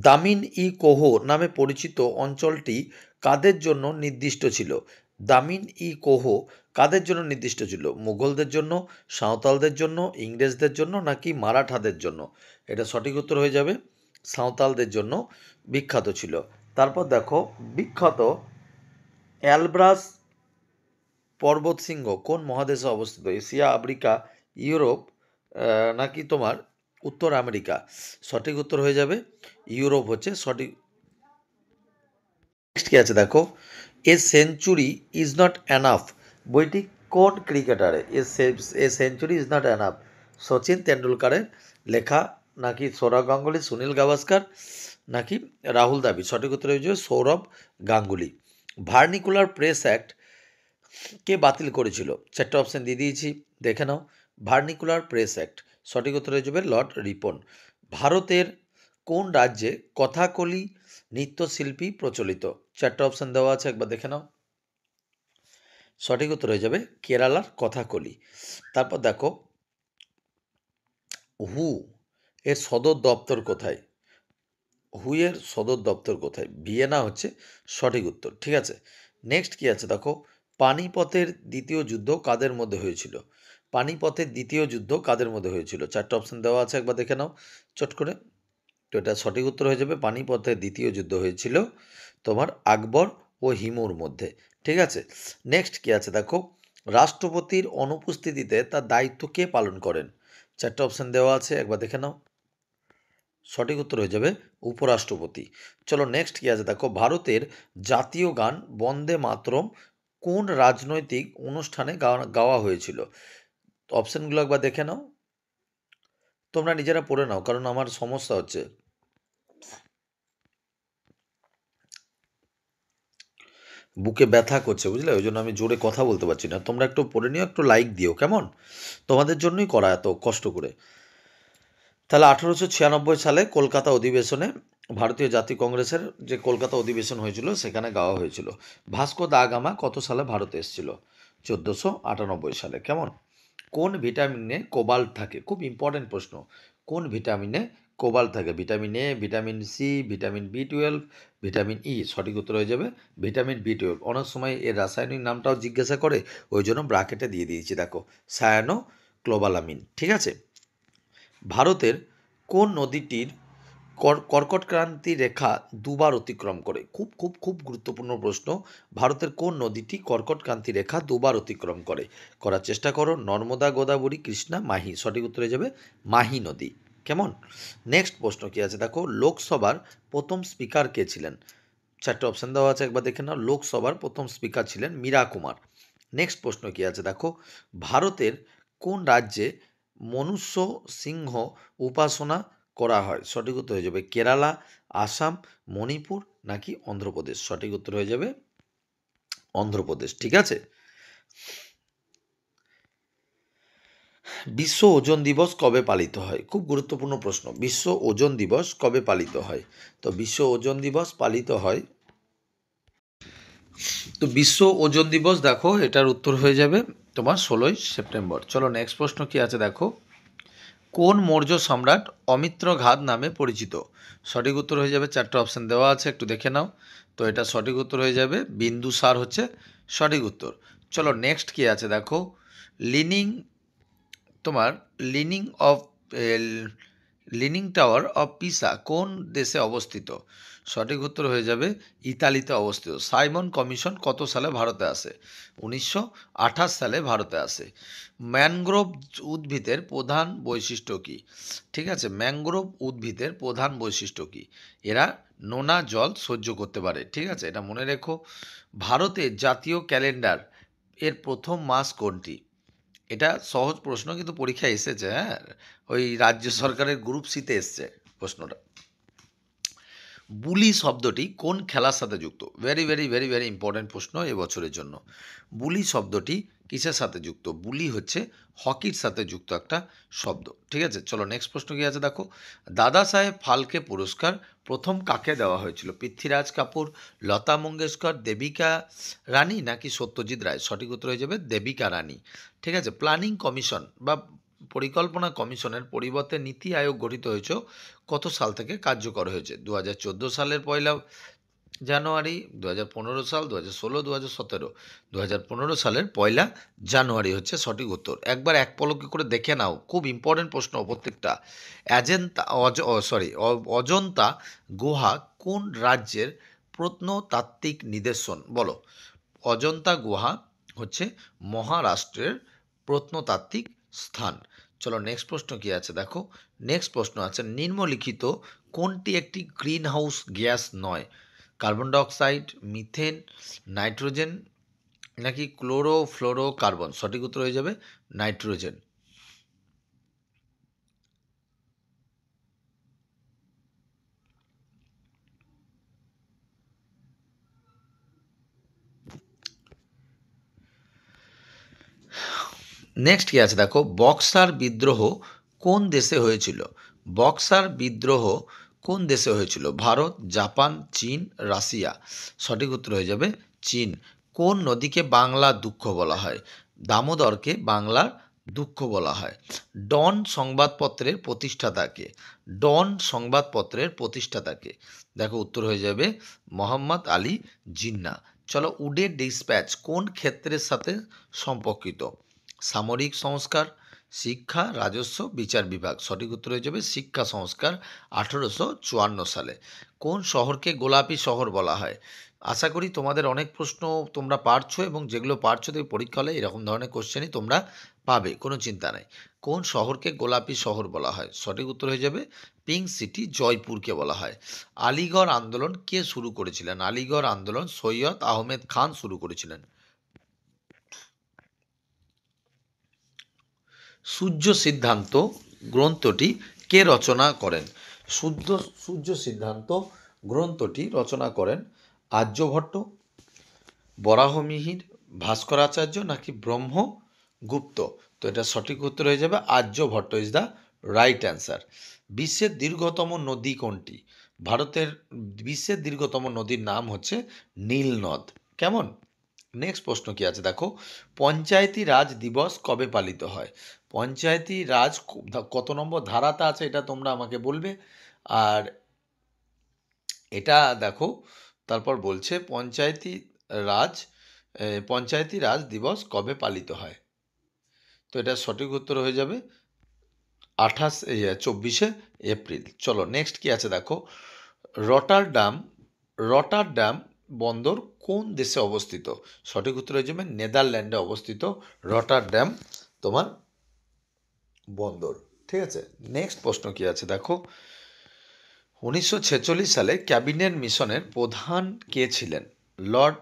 দামিন ই কোহো নামে পরিচিত অঞ্চলটি কাদের জন্য নির্দিষ্ট ছিল? দামিন ই কোহো কাদের জন্য নির্দিষ্ট ছিল? মুঘলদের জন্য, সাঁওতালদের জন্য, ইংরেজদের জন্য নাকি মারাঠাদের জন্য? এটা সঠিক উত্তর হয়ে যাবে সাঁওতালদের জন্য বিখ্যাত ছিল। তারপর দেখো, বিখ্যাত অ্যালব্রাস পর্বতশৃঙ্গ কোন মহাদেশে অবস্থিত? এশিয়া, আফ্রিকা, ইউরোপ নাকি তোমার উত্তর আমেরিকা? সঠিক উত্তর হয়ে যাবে ইউরোপ হচ্ছে সঠিক। নেক্সট কি আছে দেখো, a century is not enough বইটি কোন ক্রিকেটারে? A century is not enough Sachin তেন্ডুলকারের লেখা নাকি সৌরভ গাঙ্গুলি, সুনীল গাভাস্কার নাকি রাহুল দ্রাবিড়? সঠিক উত্তর হয়ে যাবে সৌরভ গাঙ্গুলি। ভার্নিকুলার প্রেস অ্যাক্ট কে বাতিল করেছিল? চারটে অপশন দিয়ে দিয়েছি, দেখে নাও। ভার্নিকুলার প্রেস অ্যাক্ট, সঠিক উত্তর হয়ে যাবে লর্ড রিপন। ভারতের কোন রাজ্যে কথাকলি নৃত্যশিল্পী প্রচলিত? চারটে অপশন দেওয়া আছে, একবার দেখে নাও। সঠিক উত্তর হয়ে যাবে কেরালার কথাকলি। তারপর দেখো, হু এর সদর দপ্তর কোথায়? হুইয়ের সদর দপ্তর কোথায়? ভিয়েনা হচ্ছে সঠিক উত্তর, ঠিক আছে। নেক্সট কি আছে দেখো, পানিপথের দ্বিতীয় যুদ্ধ কাদের মধ্যে হয়েছিল? পানিপথের দ্বিতীয় যুদ্ধ কাদের মধ্যে হয়েছিল? চারটে অপশন দেওয়া আছে, একবার দেখে নাও চট করে। তো এটা সঠিক উত্তর হয়ে যাবে পানিপথের দ্বিতীয় যুদ্ধ হয়েছিল তোমার আকবর ও হিমুর মধ্যে, ঠিক আছে। নেক্সট কি আছে দেখো, রাষ্ট্রপতির অনুপস্থিতিতে তার দায়িত্ব কে পালন করেন? চারটে অপশন দেওয়া আছে, একবার দেখে নাও। সঠিক উত্তর হয়ে যাবে উপরাষ্ট্রপতি। চলো নেক্সট কি আছে দেখো, ভারতের জাতীয় গান বন্দে মাতরম কোন রাজনৈতিক অনুষ্ঠানে গাওয়া হয়েছিল? অপশনগুলো একবার দেখে নাও, তোমরা নিজেরা পড়ে নাও কারণ আমার সমস্যা হচ্ছে। বুকে ব্যথা করছে বুঝলে, ওই জন্য আমি জোরে কথা বলতে পারছি না। তোমরা একটু পড়ে নিও, একটু লাইক দিও কেমন, তোমাদের জন্যই করা এত কষ্ট করে। তাহলে 1896 সালে কলকাতা অধিবেশনে ভারতীয় জাতীয় কংগ্রেসের যে কলকাতা অধিবেশন হয়েছিল সেখানে গাওয়া হয়েছিল। ভাস্কো দা গামা কত সালে ভারতে এসেছিল? 1498 সালে, কেমন। কোন ভিটামিনে কোবাল্ট থাকে? খুব ইম্পর্টেন্ট প্রশ্ন। কোন ভিটামিনে কোবাল্ট থাকে? Vitamin A, vitamin C, vitamin B 12, vitamin E? সঠিক উত্তর হয়ে যাবে ভিটামিন বি 12। অনেক সময় এর রাসায়নিক নামটাও জিজ্ঞাসা করে, ওই জন্য ব্রাকেটে দিয়ে দিয়েছি দেখো, সায়ানো ক্লোবালামিন, ঠিক আছে। ভারতের কোন নদীটির কর্কটক্রান্তি রেখা দুবার অতিক্রম করে? খুব খুব খুব গুরুত্বপূর্ণ প্রশ্ন। ভারতের কোন নদীটি কর্কটক্রান্তি রেখা দুবার অতিক্রম করে? করার চেষ্টা করো। নর্মদা, গোদাবরী, কৃষ্ণা, মাহি? সঠিক উত্তর হয়ে যাবে মাহি নদী, কেমন। নেক্সট প্রশ্ন কি আছে দেখো, লোকসভার প্রথম স্পিকার কে ছিলেন? চারটে অপশন দেওয়া আছে, একবার দেখে নাও। লোকসভার প্রথম স্পিকার ছিলেন মীরা কুমার। নেক্সট প্রশ্ন কি আছে দেখো, ভারতের কোন রাজ্যে মনুষ্য সিংহ উপাসনা করা হয়? সঠিক উত্তর হয়ে যাবে কেরালা, আসাম, মণিপুর নাকি অন্ধ্রপ্রদেশ? সঠিক উত্তর হয়ে যাবে অন্ধ্রপ্রদেশ, ঠিক আছে। বিশ্ব ওজন দিবস কবে পালিত হয়? খুব গুরুত্বপূর্ণ প্রশ্ন। বিশ্ব ওজন দিবস কবে পালিত হয়? তো বিশ্ব ওজন দিবস পালিত হয়, তো বিশ্ব ওজন দিবস দেখো এটার উত্তর হয়ে যাবে তোমার 16ই সেপ্টেম্বর। চলো নেক্সট প্রশ্ন কি আছে দেখো, কোন মৌর্য সম্রাট অমিত্র ঘাত নামে পরিচিত? সঠিক উত্তর হয়ে যাবে, চারটে অপশন দেওয়া আছে, একটু দেখে নাও। তো এটা সঠিক উত্তর হয়ে যাবে বিন্দুসার হচ্ছে সঠিক উত্তর। চলো নেক্সট কি আছে দেখো, লিনিং তোমার leaning of leaning tower of Pisa কোন দেশে অবস্থিত? সঠিক উত্তর হয়ে যাবে ইতালিতে অবস্থিত। সাইমন কমিশন কত সালে ভারতে আসে? 1928 সালে ভারতে আসে। ম্যানগ্রোভ উদ্ভিদের প্রধান বৈশিষ্ট্য কী? ঠিক আছে, ম্যানগ্রোভ উদ্ভিদের প্রধান বৈশিষ্ট্য কী? এরা নোনা জল সহ্য করতে পারে, ঠিক আছে, এটা মনে রেখো। ভারতের জাতীয় ক্যালেন্ডার এর প্রথম মাস কোনটি? এটা সহজ প্রশ্ন কিন্তু পরীক্ষায় এসেছে, হ্যাঁ, ওই রাজ্য সরকারের গ্রুপ সিতে এসছে প্রশ্নটা। বুলি শব্দটি কোন খেলার সাথে যুক্ত? Very very very very important প্রশ্ন এবছরের জন্য। বুলি শব্দটি কিসের সাথে যুক্ত? বুলি হচ্ছে হকির সাথে যুক্ত একটা শব্দ, ঠিক আছে। চলো নেক্সট প্রশ্ন কি আছে দেখো, দাদা সাহেব ফালকে পুরস্কার প্রথম কাকে দেওয়া হয়েছিল? পৃথ্বীরাজ কাপুর, লতা মঙ্গেশকর, দেবিকা রানী নাকি সত্যজিৎ রায়? সঠিক উত্তর হয়ে যাবে দেবিকা রানী, ঠিক আছে। প্ল্যানিং কমিশন বা পরিকল্পনা কমিশনের পরিবর্তে নীতি আয়োগ গঠিত হয়েছে কত সাল থেকে কার্যকর হয়েছে? 2014 সালের 1 জানুয়ারি, 2015 সাল, 2016, 2017? 2015 সালের 1 জানুয়ারি হচ্ছে সঠিক উত্তর। একবার এক পলকে করে দেখে নাও, খুব ইম্পর্টেন্ট প্রশ্ন প্রত্যেকটা। অজন্তা গুহা কোন রাজ্যের প্রত্নতাত্ত্বিক নিদর্শন? বলো। অজন্তা গুহা হচ্ছে মহারাষ্ট্রের প্রত্নতাত্ত্বিক স্থান। চলো নেক্সট প্রশ্ন কি আছে দেখো, নেক্সট প্রশ্ন আছে নিম্নলিখিত কোনটি একটি গ্রিন হাউস গ্যাস নয়? কার্বন ডাইঅক্সাইড, মিথেন, নাইট্রোজেন নাকি ক্লোরোফ্লোরোকার্বন? সঠিক উত্তর হয়ে যাবে নাইট্রোজেন। নেক্সট কি আছে দেখো, বক্সার বিদ্রোহ কোন দেশে হয়েছিল? বক্সার বিদ্রোহ কোন দেশে হয়েছিল? ভারত, জাপান, চীন, রাশিয়া। সঠিক উত্তর হয়ে যাবে চীন। কোন নদীকে বাংলার দুঃখ বলা হয়? দামোদরকে বাংলার দুঃখ বলা হয়। ডন সংবাদপত্রের প্রতিষ্ঠাতাকে? ডন সংবাদপত্রের প্রতিষ্ঠাতাকে? দেখো উত্তর হয়ে যাবে মোহাম্মদ আলী জিন্নাহ। চলো, উডে ডিসপ্যাচ কোন ক্ষেত্রের সাথে সম্পর্কিত? সামরিক সংস্কার, শিক্ষা, রাজস্ব, বিচার বিভাগ। সঠিক উত্তর হয়ে যাবে শিক্ষা সংস্কার, 1854 সালে। কোন শহরকে গোলাপি শহর বলা হয়? আশা করি তোমাদের অনেক প্রশ্ন তোমরা পারছো, এবং যেগুলো পারছো তুমি পরীক্ষা হলে এরকম ধরনের কোশ্চেনই তোমরা পাবে, কোনো চিন্তা নাই। কোন শহরকে গোলাপি শহর বলা হয়? সঠিক উত্তর হয়ে যাবে পিঙ্ক সিটি, জয়পুরকে বলা হয়। আলিগড় আন্দোলন কে শুরু করেছিলেন? আলিগড় আন্দোলন সৈয়দ আহমেদ খান শুরু করেছিলেন। সূর্য সিদ্ধান্ত গ্রন্থটি কে রচনা করেন? সূর্য সিদ্ধান্ত গ্রন্থটি রচনা করেন আর্যভট্ট, বরাহমিহির, ভাস্করাচার্য নাকি ব্রহ্মগুপ্ত? তো এটা সঠিক উত্তর হয়ে যাবে Aryabhata is the right answer. বিশ্বের দীর্ঘতম নদী কোনটি? ভারতের বিশ্বের দীর্ঘতম নদীর নাম হচ্ছে নীল নদ। কেমন? নেক্সট প্রশ্ন কি আছে দেখো, পঞ্চায়েতি রাজ দিবস কবে পালিত হয়? পঞ্চায়েতি রাজ কত নম্বর ধারাতে আছে এটা তোমরা আমাকে বলবে। আর এটা দেখো, তারপর বলছে রাজ পঞ্চায়েতি রাজ দিবস কবে পালিত হয়? তো এটা সঠিক উত্তর হয়ে যাবে 24শে এপ্রিল। চলো নেক্সট কি আছে দেখো, রটারডাম রটারডাম বন্দর কোন দেশে অবস্থিত? সঠিক উত্তর হয়ে যাবে নেদারল্যান্ডে অবস্থিত রটারডাম তোমার বন্দর। ঠিক আছে, নেক্সট প্রশ্ন কি আছে দেখো, 1946 সালে ক্যাবিনেট মিশনের প্রধান কে ছিলেন? Lord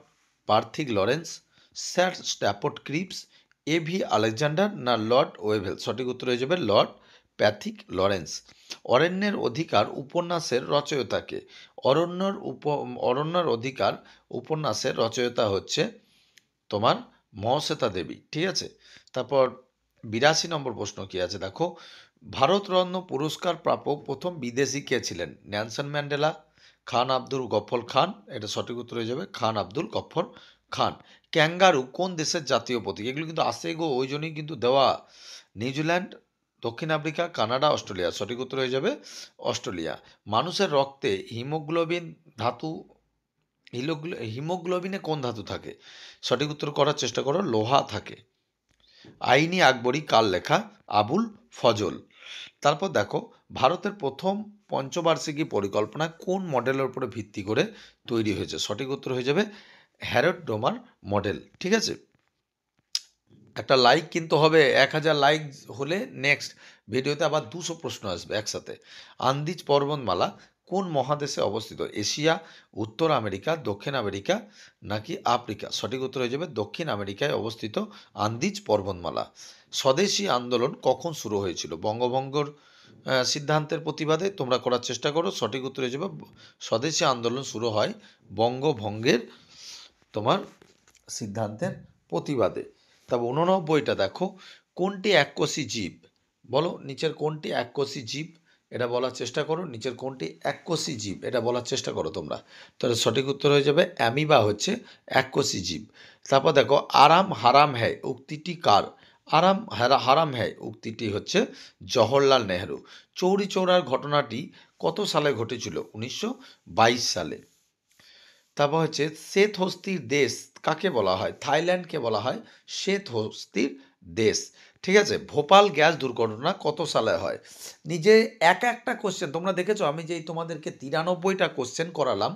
Pethick Lawrence, Sir Stafford Cripps, A V Alexander না লর্ড ওয়েভেল? সঠিক উত্তর হয়ে যাবে লর্ড প্যাথিক লরেন্স। অরণ্যের অধিকার উপন্যাসের রচয়িতাকে? অরণ্যের অধিকার উপন্যাসের রচয়িতা হচ্ছে তোমার মহাশ্বেতা দেবী। ঠিক আছে, তারপর 82 নম্বর প্রশ্ন কি আছে দেখো, ভারতরত্ন পুরস্কার প্রাপক প্রথম বিদেশি কে ছিলেন? নেলসন ম্যান্ডেলা, খান আব্দুল গফর খান। এটা সঠিক উত্তর হয়ে যাবে খান আব্দুল গফর খান। ক্যাঙ্গারু কোন দেশের জাতীয় প্রতীক? এগুলো কিন্তু আসে গো, ওই জন্যই কিন্তু দেওয়া। নিউজিল্যান্ড, দক্ষিণ আফ্রিকা, কানাডা, অস্ট্রেলিয়া। সঠিক উত্তর হয়ে যাবে অস্ট্রেলিয়া। মানুষের রক্তে হিমোগ্লোবিন ধাতু হিমোগ্লোবিনে কোন ধাতু থাকে? সঠিক উত্তর করার চেষ্টা করো, লোহা থাকে। আইনি আকবরী কার লেখা? আবুল ফজল। তারপর দেখো, ভারতের প্রথম পঞ্চবার্ষিকী পরিকল্পনা কোন মডেলের উপরে ভিত্তি করে তৈরি হয়েছে? সঠিক উত্তর হয়ে যাবে হ্যারড ডোমার মডেল। ঠিক আছে, একটা লাইক কিন্তু হবে, 1000 লাইক হলে নেক্সট ভিডিওতে আবার 200 প্রশ্ন আসবে একসাথে। আন্দিজ পর্বতমালা কোন মহাদেশে অবস্থিত? এশিয়া, উত্তর আমেরিকা, দক্ষিণ আমেরিকা নাকি আফ্রিকা? সঠিক উত্তর হয়ে যাবে দক্ষিণ আমেরিকায় অবস্থিত আন্দিজ পর্বতমালা। স্বদেশী আন্দোলন কখন শুরু হয়েছিল? বঙ্গভঙ্গর সিদ্ধান্তের প্রতিবাদে। তোমরা করার চেষ্টা করো, সঠিক উত্তর হয়ে যাবে স্বদেশী আন্দোলন শুরু হয় বঙ্গভঙ্গের তোমার সিদ্ধান্তের প্রতিবাদে। তবে 89টা দেখো, কোনটি এককোষী জীব? বলো নিচের কোনটি এককোষী জীব? এটা বলার চেষ্টা করো, নিচের কোনটি এককোষী জীব এটা বলার চেষ্টা করো তোমরা। তাহলে সঠিক উত্তর হয়ে যাবে অ্যামিবা হচ্ছে এককোষী জীব। তারপর দেখো, আরাম হারাম হ্যায় উক্তিটি কার? আরাম হারাম হ্যায় উক্তিটি হচ্ছে জওহরলাল নেহরু। চৌরি চৌরার ঘটনাটি কত সালে ঘটেছিল? 1922 সালে। তারপর হচ্ছে শ্বেত হস্তির দেশ কাকে বলা হয়? থাইল্যান্ডকে বলা হয় শ্বেত হস্তির দেশ। ঠিক আছে, ভোপাল গ্যাস দুর্ঘটনা কত সালে হয়? নিজে একটা কোশ্চেন তোমরা দেখেছো, আমি যেই তোমাদেরকে 93টা কোশ্চেন করালাম,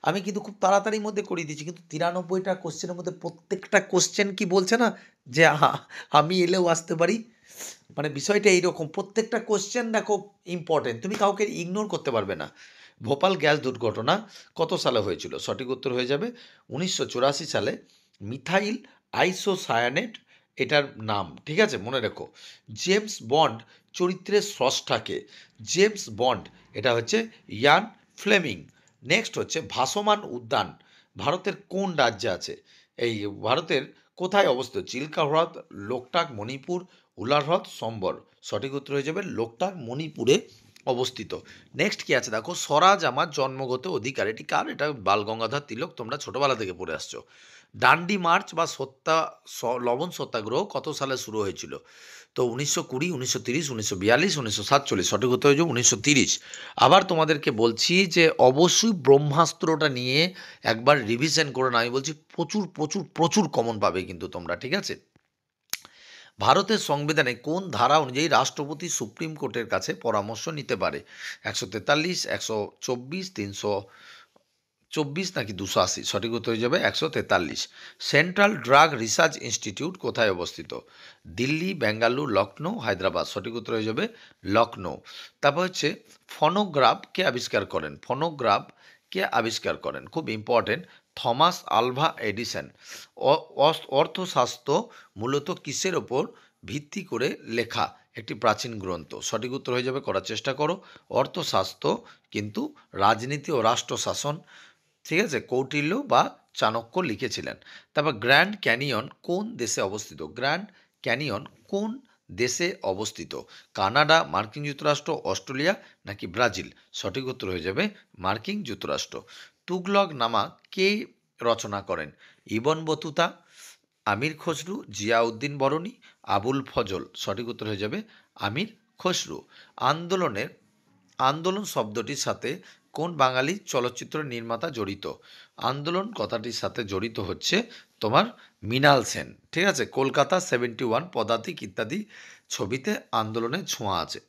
আমি কিন্তু খুব তাড়াতাড়ির মধ্যে করিয়ে দিচ্ছি, কিন্তু 93টা কোশ্চেনের মধ্যে প্রত্যেকটা কোশ্চেন কি বলছে না যে আমি এলেও আসতে পারি। মানে বিষয়টা এইরকম, প্রত্যেকটা কোশ্চেন দেখো ইম্পর্টেন্ট, তুমি কাউকে ইগনোর করতে পারবে না। ভোপাল গ্যাস দুর্ঘটনা কত সালে হয়েছিল? সঠিক উত্তর হয়ে যাবে 1984 সালে। মিথাইল আইসোসায়ানেট এটার নাম। ঠিক আছে, মনে রেখো। জেমস বন্ড চরিত্রের স্রষ্টাকে? জেমস বন্ড এটা হচ্ছে ইয়ান ফ্লেমিং। নেক্সট হচ্ছে ভাসমান উদ্যান ভারতের কোন রাজ্যে আছে? এই ভারতের কোথায় অবস্থিত? চিল্কা হ্রদ, লোকটাক, মণিপুর, উলার হ্রদ, সম্বর। সঠিক উত্তর হয়ে যাবে লোকটাক, মণিপুরে অবস্থিত। নেক্সট কি আছে দেখো, স্বরাজ আমার জন্মগত অধিকার। এটি কার? এটা বালগঙ্গাধর তিলক, তোমরা ছোটবেলা থেকে পড়ে আসছো। ডান্ডি মার্চ বা লবণ সত্যাগ্রহ কত সালে শুরু হয়েছিল? তো 1920, 1930, 1942, 1947। সঠিক উত্তর হয়ে যাবে 1930। আবার তোমাদেরকে বলছি যে অবশ্যই ব্রহ্মাস্ত্রটা নিয়ে একবার রিভিশন করে না। আমি বলছি প্রচুর প্রচুর প্রচুর কমন পাবে কিন্তু তোমরা, ঠিক আছে? ভারতের সংবিধানে কোন ধারা অনুযায়ী রাষ্ট্রপতি সুপ্রিম কোর্টের কাছে পরামর্শ নিতে পারে? 143, 124, 324 নাকি 280? সঠিক উত্তর হয়ে যাবে 143। সেন্ট্রাল ড্রাগ রিসার্চ ইনস্টিটিউট কোথায় অবস্থিত? দিল্লি, বেঙ্গালুরু, লখনৌ, হায়দ্রাবাদ। সঠিক উত্তর হয়ে যাবে লখনৌ। তারপর হচ্ছে ফনোগ্রাফ কে আবিষ্কার করেন? ফনোগ্রাফ কে আবিষ্কার করেন, খুব ইম্পর্টেন্ট, থমাস আলভা এডিসন। অর্থশাস্ত্র মূলত কিসের ওপর ভিত্তি করে লেখা একটি প্রাচীন গ্রন্থ? সঠিক উত্তর হয়ে যাবে, করার চেষ্টা করো, অর্থশাস্ত্র কিন্তু রাজনীতি ও রাষ্ট্র শাসন, ঠিক আছে, কৌটিল্য বা চাণক্য লিখেছিলেন। তারপর গ্র্যান্ড ক্যানিয়ন কোন দেশে অবস্থিত? গ্র্যান্ড ক্যানিয়ন কোন দেশে অবস্থিত? কানাডা, মার্কিন যুক্তরাষ্ট্র, অস্ট্রেলিয়া নাকি ব্রাজিল? সঠিক উত্তর হয়ে যাবে মার্কিন যুক্তরাষ্ট্র। তুগলক নামা কে রচনা করেন? ইবন বতুতা, আমির খসরু, জিয়াউদ্দিন বরণী, আবুল ফজল। সঠিক উত্তর হয়ে যাবে আমির খসরু। আন্দোলন শব্দটির সাথে কোন বাঙালি চলচ্চিত্র নির্মাতা জড়িত? আন্দোলন কথাটির সাথে জড়িত হচ্ছে তোমার মৃণাল সেন, ঠিক আছে। কলকাতা 71, পদাতিক ইত্যাদি ছবিতে আন্দোলনের ছোঁয়া আছে।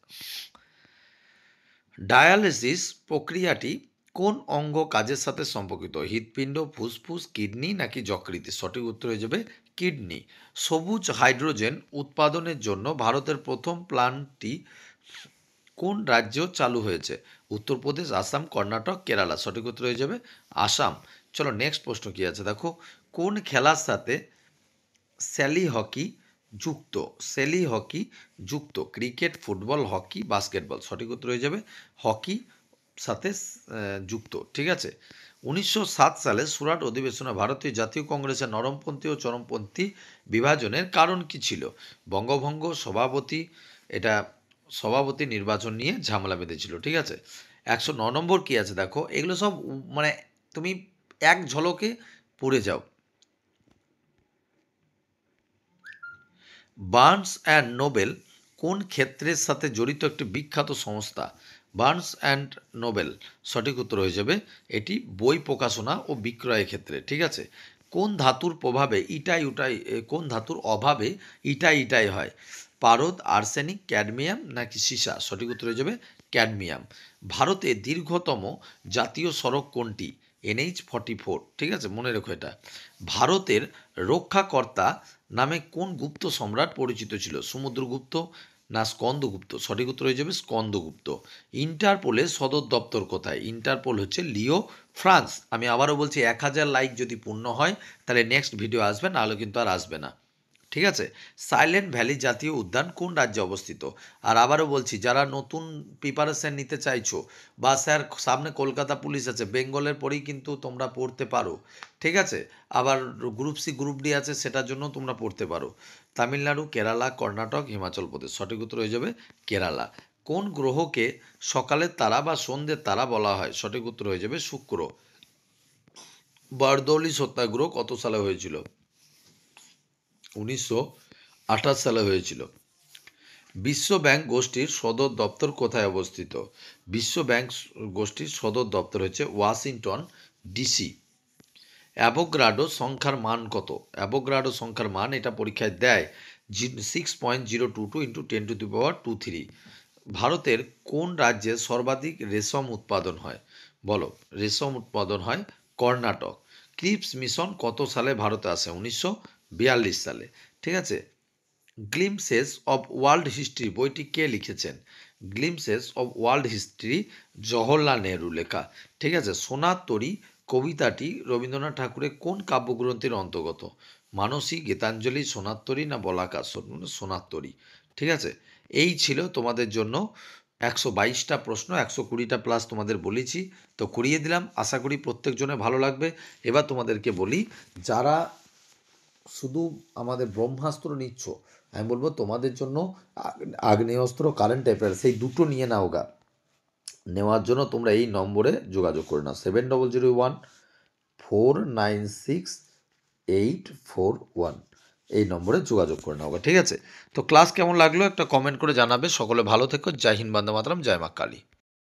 ডায়ালিসিস প্রক্রিয়াটি কোন অঙ্গ কাজের সাথে সম্পর্কিত? হৃৎপিণ্ড, ফুসফুস, কিডনি নাকি যকৃৎ? সঠিক উত্তর হয়ে যাবে কিডনি। সবুজ হাইড্রোজেন উৎপাদনের জন্য ভারতের প্রথম প্ল্যান্টটি কোন রাজ্য চালু হয়েছে? উত্তরপ্রদেশ, আসাম, কর্ণাটক, কেরালা। সঠিক উত্তর হয়ে যাবে আসাম। চলো নেক্সট প্রশ্ন কি আছে দেখো, কোন খেলার সাথে স্যালি হকি যুক্ত? স্যালি হকি যুক্ত ক্রিকেট, ফুটবল, হকি, বাস্কেটবল। সঠিক উত্তর হয়ে যাবে হকি সাথে যুক্ত, ঠিক আছে। 1907 সালে সুরাট অধিবেশনে ভারতীয় জাতীয় কংগ্রেসের নরমপন্থী ও চরমপন্থী বিভাজনের কারণ কি ছিল? বঙ্গভঙ্গ, এটা সভাপতি নির্বাচন নিয়ে ঝামেলা বেঁধেছিল, ঠিক আছে। 109 নম্বর কি আছে দেখো, এগুলো সব মানে তুমি এক ঝলকে পড়ে যাও। বার্নস অ্যান্ড নোবেল কোন ক্ষেত্রের সাথে জড়িত একটি বিখ্যাত সংস্থা? Barnes and Noble. সঠিক উত্তর হয়ে যাবে এটি বই প্রকাশনা ও বিক্রয়ের ক্ষেত্রে, ঠিক আছে। কোন ধাতুর প্রভাবে কোন ধাতুর অভাবে ইটাই হয়? পারদ, আর্সেনিক, ক্যাডমিয়াম নাকি সীসা? সঠিক উত্তর হয়ে যাবে ক্যাডমিয়াম। ভারতে দীর্ঘতম জাতীয় সড়ক কোনটি? NH-44, ঠিক আছে, মনে রেখো এটা। ভারতের রক্ষাকর্তা নামে কোন গুপ্ত সম্রাট পরিচিত ছিল? সমুদ্রগুপ্ত না স্কন্দগুপ্ত? সঠিক উত্তর হয়ে যাবে স্কন্দগুপ্ত। ইন্টারপোলের সদর দপ্তর কোথায়? ইন্টারপোল হচ্ছে লিও, ফ্রান্স। আমি আবারও বলছি 1000 লাইক যদি পূর্ণ হয় তাহলে নেক্সট ভিডিও আসবে, নাহলে কিন্তু আর আসবে না, ঠিক আছে। সাইলেন্ট ভ্যালি জাতীয় উদ্যান কোন রাজ্যে অবস্থিত? আর আবারও বলছি, যারা নতুন প্রিপারেশন নিতে চাইছো বা স্যার সামনে কলকাতা পুলিশ আছে, বেঙ্গলের পরেই কিন্তু তোমরা পড়তে পারো, ঠিক আছে। আবার গ্রুপ সি, গ্রুপ ডি আছে, সেটার জন্য তোমরা পড়তে পারো। তামিলনাড়ু, কেরালা, কর্ণাটক, হিমাচল প্রদেশ। সঠিক উত্তর হয়ে যাবে কেরালা। কোন গ্রহকে সকালের তারা বা সন্ধ্যের তারা বলা হয়? সঠিক উত্তর হয়ে যাবে শুক্র। বারদৌলি সত্যাগ্রহ কত সালে হয়েছিল? 1928 সালে হয়েছিল। বিশ্ব ব্যাংক গোষ্ঠীর সদর দপ্তর কোথায় অবস্থিত? বিশ্ব ব্যাংক গোষ্ঠীর সদর দপ্তর হচ্ছে ওয়াশিংটন ডিসি। অ্যাভোগাড্রো সংখ্যার মান কত? অ্যাভোগাড্রো সংখ্যার মান এটা পরীক্ষায় দেয় 6.022 ইন্টু 10⁻²3। ভারতের কোন রাজ্যে সর্বাধিক রেশম উৎপাদন হয়? বলো। রেশম উৎপাদন হয় কর্ণাটক। ক্রিপস মিশন কত সালে ভারতে আসে? 1942 সালে, ঠিক আছে। গ্লিমসেস অব ওয়ার্ল্ড হিস্ট্রি বইটি কে লিখেছেন? Glimpses of world history Jawaharlal Nehru লেখা, ঠিক আছে। সোনার তরী কবিতাটি রবীন্দ্রনাথ ঠাকুরের কোন কাব্যগ্রন্থের অন্তর্গত? মানসী, গীতাঞ্জলি, সোনার তরী না বলাকা? সোনার তরী, ঠিক আছে। এই ছিল তোমাদের জন্য 122টা প্রশ্ন, 120টা প্লাস তোমাদের বলেছি, তো করিয়ে দিলাম। আশা করি প্রত্যেকজনের ভালো লাগবে। এবার তোমাদেরকে বলি, যারা শুধু আমাদের ব্রহ্মাস্ত্র নিচ্ছ, আমি বলবো তোমাদের জন্য আগ্নেয়াস্ত্র, কারেন্ট অ্যাফেয়ার্স সেই দুটো নিয়ে নাও গা। নেওয়ার জন্য তোমরা এই নম্বরে যোগাযোগ করে নাও, 7001-496-841, এই নম্বরে যোগাযোগ করে নাও গা, ঠিক আছে? তো ক্লাস কেমন লাগলো একটা কমেন্ট করে জানাবে। সকলে ভালো থেকো। জয় হিন্দ, বন্দে মাতরম, জয় মা কালী।